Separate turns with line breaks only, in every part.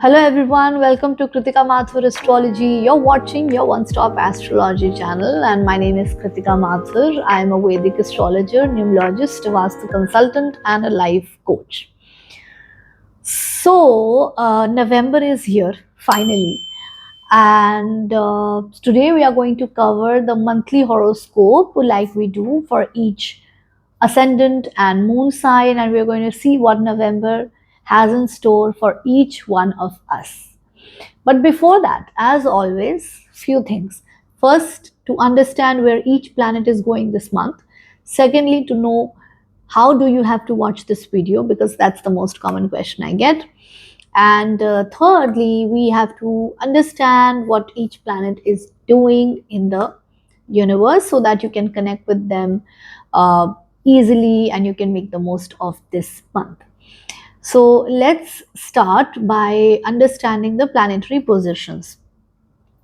Hello everyone, welcome to Kritika Mathur Astrology. You're watching your one-stop astrology channel and my name is Kritika Mathur. I am a Vedic astrologer, numerologist, Vastu consultant and a life coach. November is here finally, and today we are going to cover the monthly horoscope like we do for each ascendant and moon sign, and we're going to see what November has in store for each one of us. But before that, as always, few things. First, to understand where each planet is going this month. Secondly, to know how do you have to watch this video, because that's the most common question I get. And thirdly, we have to understand what each planet is doing in the universe so that you can connect with them uh, easily and you can make the most of this month. So let's start by understanding the planetary positions.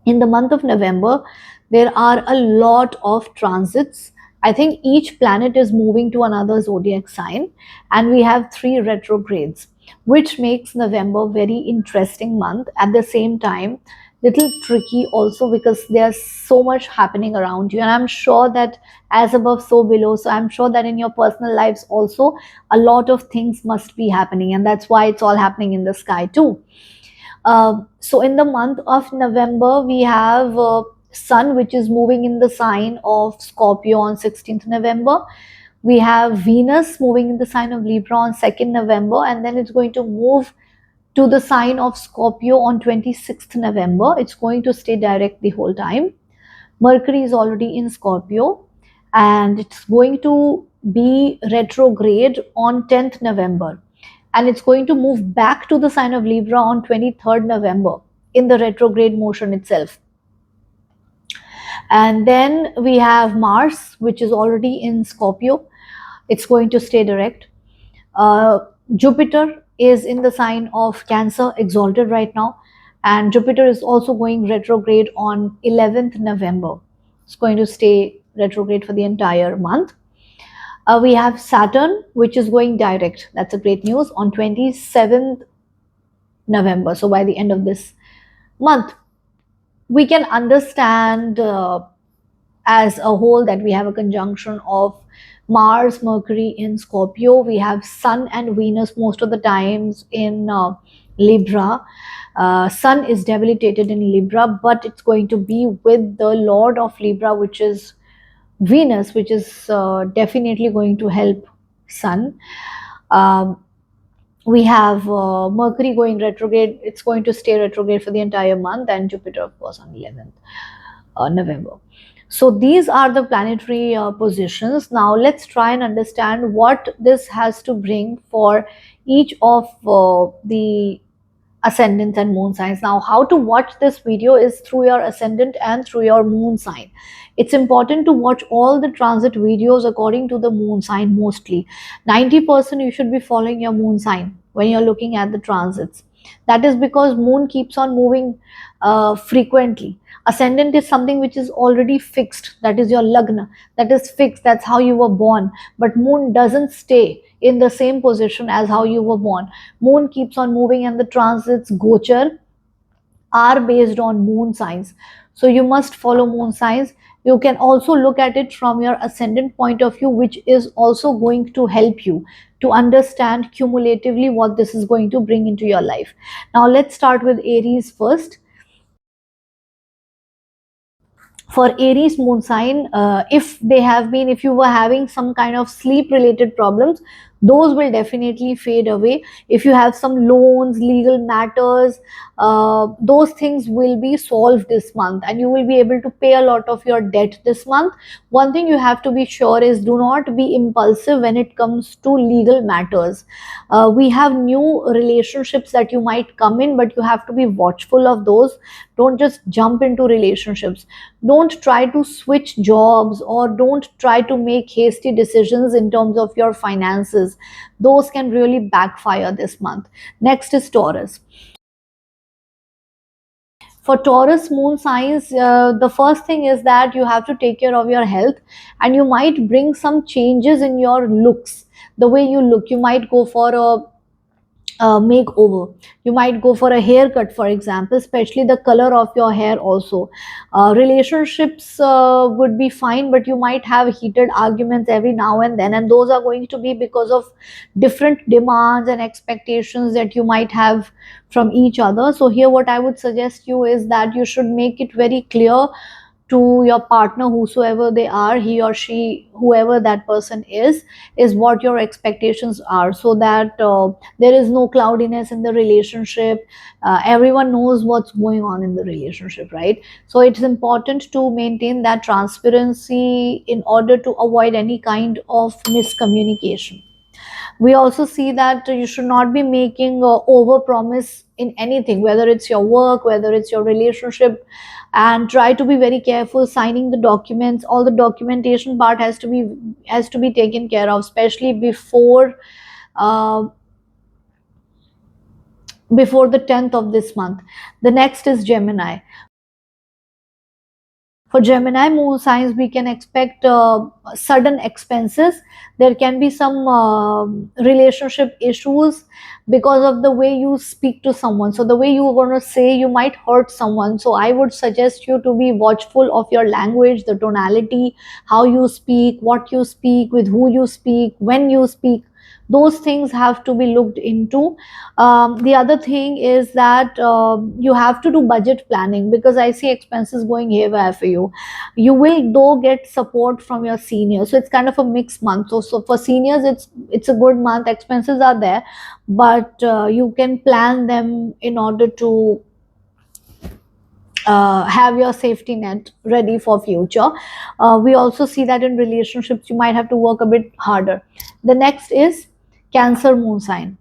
In the month of November, there are a lot of transits. I think each planet is moving to another zodiac sign, and we have 3 retrogrades, which makes November very interesting month. At the same time, little tricky also because there's so much happening around you, and I'm sure that as above so below, so I'm sure that in your personal lives also a lot of things must be happening, and that's why it's all happening in the sky too. So in the month of November, we have Sun, which is moving in the sign of Scorpio on 16th November. We have Venus moving in the sign of Libra on 2nd November, and then it's going to move to the sign of Scorpio on 26th November. It's going to stay direct the whole time. Mercury is already in Scorpio, and it's going to be retrograde on 10th November, and it's going to move back to the sign of Libra on 23rd November in the retrograde motion itself. And then we have Mars, which is already in Scorpio. It's going to stay direct. Jupiter is in the sign of Cancer, exalted right now, and Jupiter is also going retrograde on 11th November. It's going to stay retrograde for the entire month. We have Saturn, which is going direct. That's a great news on 27th November. So by the end of this month, we can understand as a whole that we have a conjunction of Mars, Mercury in Scorpio. We have Sun and Venus most of the times in Libra. Sun is debilitated in Libra, but it's going to be with the Lord of Libra, which is Venus, which is definitely going to help Sun. We have Mercury going retrograde. It's going to stay retrograde for the entire month, and Jupiter, of course, on 11th November. So these are the planetary positions. Now let's try and understand what this has to bring for each of the ascendant and moon signs. Now, how to watch this video is through your ascendant and through your moon sign. It's important to watch all the transit videos according to the moon sign. Mostly 90% you should be following your moon sign when you're looking at the transits. That is because moon keeps on moving frequently. Ascendant is something which is already fixed. That is your lagna. That is fixed. That's how you were born. But moon doesn't stay in the same position as how you were born. Moon keeps on moving, and the transits gochar are based on moon signs. So you must follow moon signs. You can also look at it from your ascendant point of view, which is also going to help you to understand cumulatively what this is going to bring into your life. Now let's start with Aries first. For Aries moon sign, if you were having some kind of sleep related problems, those will definitely fade away. If you have some loans, legal matters, those things will be solved this month, and you will be able to pay a lot of your debt this month. One thing you have to be sure is, do not be impulsive when it comes to legal matters. We have new relationships that you might come in, but you have to be watchful of those. Don't just jump into relationships. Don't try to switch jobs, or don't try to make hasty decisions in terms of your finances. Those can really backfire this month. Next is Taurus. For Taurus moon signs, the first thing is that you have to take care of your health, and you might bring some changes in your looks. The way you look, you might go for makeover. You might go for a haircut, for example, especially the color of your hair also. Relationships would be fine, but you might have heated arguments every now and then, and those are going to be because of different demands and expectations that you might have from each other. So here what I would suggest you is that you should make it very clear to your partner, whosoever they are, he or she, whoever that person is what your expectations are, so that there is no cloudiness in the relationship. Everyone knows what's going on in the relationship, right? So it's important to maintain that transparency in order to avoid any kind of miscommunication. We also see that you should not be making over promise in anything, whether it's your work, whether it's your relationship, and try to be very careful signing the documents. All the documentation part has to be taken care of, especially uh, before the 10th of this month. The next is Gemini. For Gemini moon signs, we can expect sudden expenses. There can be some relationship issues because of the way you speak to someone. So the way you are going to say, you might hurt someone. So I would suggest you to be watchful of your language, the tonality, how you speak, what you speak, with who you speak, when you speak. Those things have to be looked into. The other thing is that you have to do budget planning, because I see expenses going haywire for you. You will though get support from your seniors, so it's kind of a mixed month. So for seniors, it's a good month. Expenses are there, but you can plan them in order to have your safety net ready for future. We also see that in relationships you might have to work a bit harder. The next is Cancer moon sign.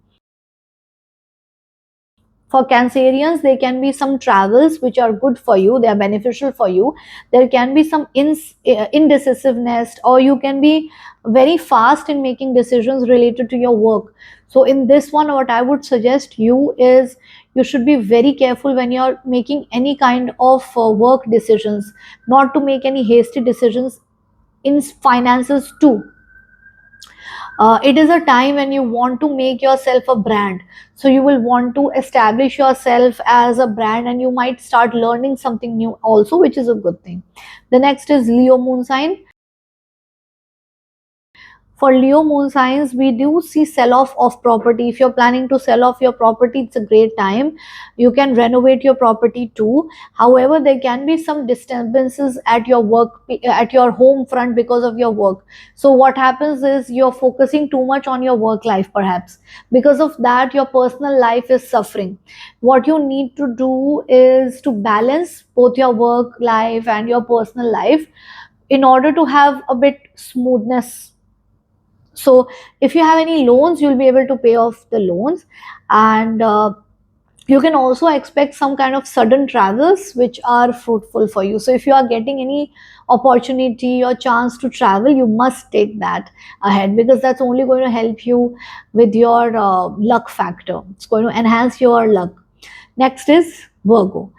For Cancerians, there can be some travels which are good for you, they are beneficial for you. There can be some indecisiveness, or you can be very fast in making decisions related to your work. So in this one, what I would suggest you is you should be very careful when you're making any kind of work decisions, not to make any hasty decisions. In finances too, it is a time when you want to make yourself a brand. So you will want to establish yourself as a brand, and you might start learning something new also, which is a good thing. The next is Leo moon sign. For Leo moon signs, we do see sell off of property. If you're planning to sell off your property, it's a great time. You can renovate your property too. However, there can be some disturbances at your work, at your home front, because of your work. So what happens is you're focusing too much on your work life, perhaps. Because of that, your personal life is suffering. What you need to do is to balance both your work life and your personal life in order to have a bit smoothness. So if you have any loans, you'll be able to pay off the loans. And you can also expect some kind of sudden travels which are fruitful for you. So if you are getting any opportunity or chance to travel, you must take that ahead, because that's only going to help you with your luck factor. It's going to enhance your luck. Next is Virgo.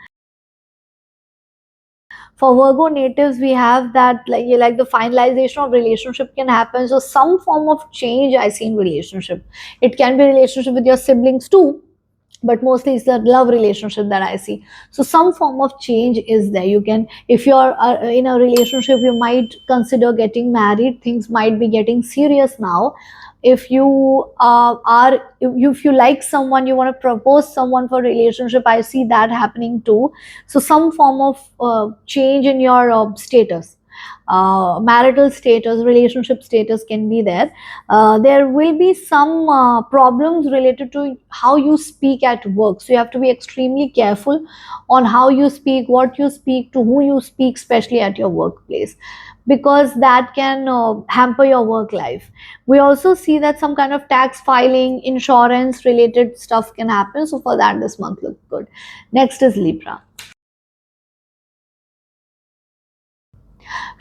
For Virgo natives, we have that, like the finalization of relationship can happen. So some form of change I see in relationship. It can be relationship with your siblings too, but mostly it's the love relationship that I see. So some form of change is there. You can, if you're in a relationship, you might consider getting married. Things might be getting serious now. If you if you like someone, you want to propose someone for relationship, I see that happening too. So some form of change in your status, marital status, relationship status can be there. There will be some problems related to how you speak at work. So you have to be extremely careful on how you speak, what you speak, to who you speak, especially at your workplace, because that can hamper your work life. We also see that some kind of tax filing, insurance related stuff can happen. So for that, this month looks good. Next is Libra.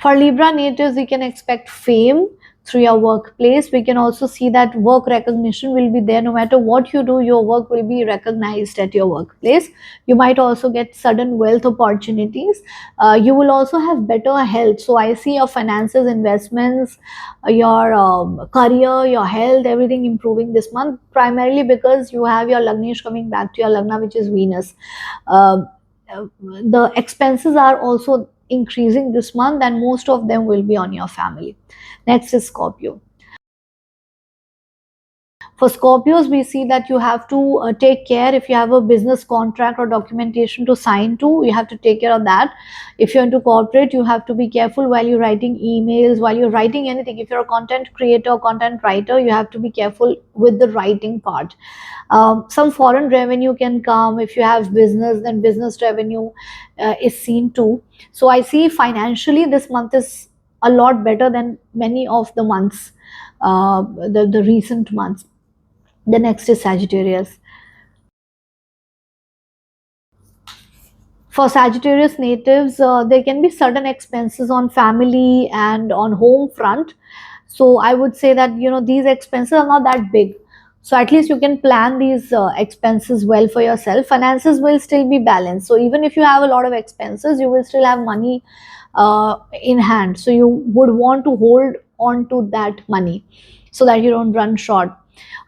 For Libra natives, we can expect fame, through your workplace. We can also see that work recognition will be there. No matter what you do, your work will be recognized at your workplace. You might also get sudden wealth opportunities. You will also have better health. So I see your finances, investments, your career, your health, everything improving this month, primarily because you have your Lagnesh coming back to your Lagna, which is Venus. Uh, the expenses are also increasing this month, and most of them will be on your family. Next is Scorpio. For Scorpios, we see that you have to take care. If you have a business contract or documentation to sign to, you have to take care of that. If you're into corporate, you have to be careful while you're writing emails, while you're writing anything. If you're a content creator, content writer, you have to be careful with the writing part. Some foreign revenue can come. If you have business, then business revenue is seen too. So I see financially this month is a lot better than many of the months, the recent months. The next is Sagittarius. For Sagittarius natives, there can be sudden expenses on family and on home front. So I would say that these expenses are not that big. So at least you can plan these expenses well for yourself. Finances will still be balanced. So even if you have a lot of expenses, you will still have money in hand. So you would want to hold on to that money so that you don't run short.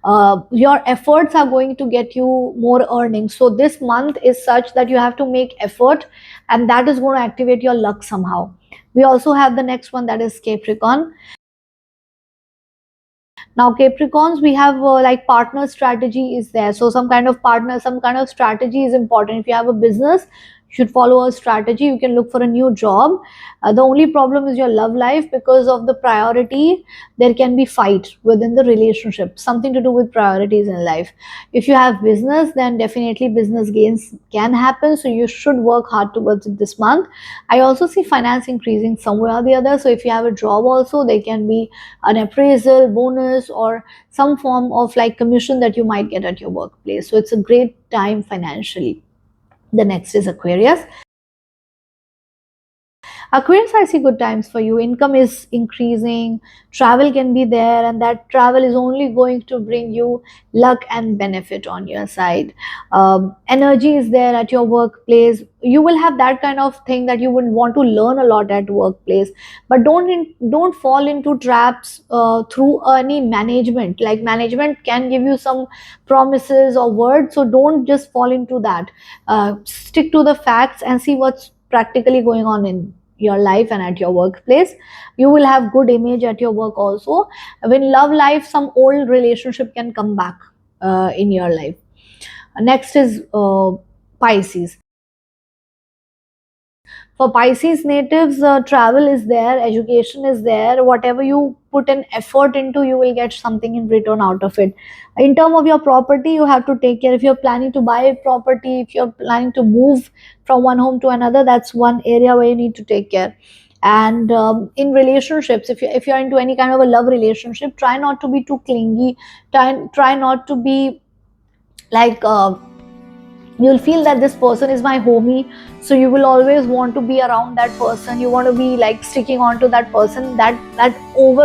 Your efforts are going to get you more earnings. So this month is such that you have to make effort, and that is going to activate your luck somehow. We also have the next one, that is Capricorn. Now Capricorns, we have like partner strategy is there. So some kind of partner, some kind of strategy is important. If you have a business, you should follow a strategy. You can look for a new job. The only problem is your love life. Because of the priority, there can be fight within the relationship, something to do with priorities in life. If you have business, then definitely business gains can happen. So you should work hard towards it this month. I also see finance increasing somewhere or the other. So if you have a job also, there can be an appraisal, bonus, or some form of like commission that you might get at your workplace. So it's a great time financially. The next is Aquarius. Aquarius, I see good times for you. Income is increasing, travel can be there, and that travel is only going to bring you luck and benefit on your side. Energy is there at your workplace. You will have that kind of thing that you would want to learn a lot at workplace, but don't fall into traps through any management. Like management can give you some promises or words, so don't just fall into that. Stick to the facts and see what's practically going on in your life and at your workplace. You will have good image at your work also. When love life, some old relationship can come back in your life. Next is Pisces. For Pisces natives, travel is there, education is there. Whatever you put an effort into, you will get something in return out of it. In terms of your property, you have to take care. If you're planning to buy a property, if you're planning to move from one home to another, that's one area where you need to take care. And in relationships, if you're into any kind of a love relationship, try not to be too clingy. Try not to be like you'll feel that this person is my homie, so you will always want to be around that person. You want to be like sticking on to that person. That over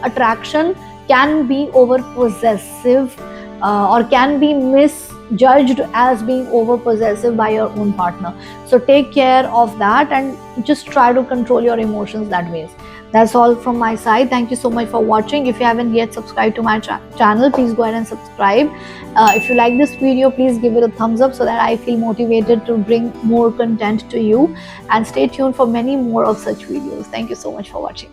attraction can be over possessive, or can be misjudged as being over possessive by your own partner. So take care of that and just try to control your emotions that way. That's all from my side. Thank you so much for watching. If you haven't yet subscribed to my channel, please go ahead and subscribe. If you like this video, please give it a thumbs up so that I feel motivated to bring more content to you. And stay tuned for many more of such videos. Thank you so much for watching.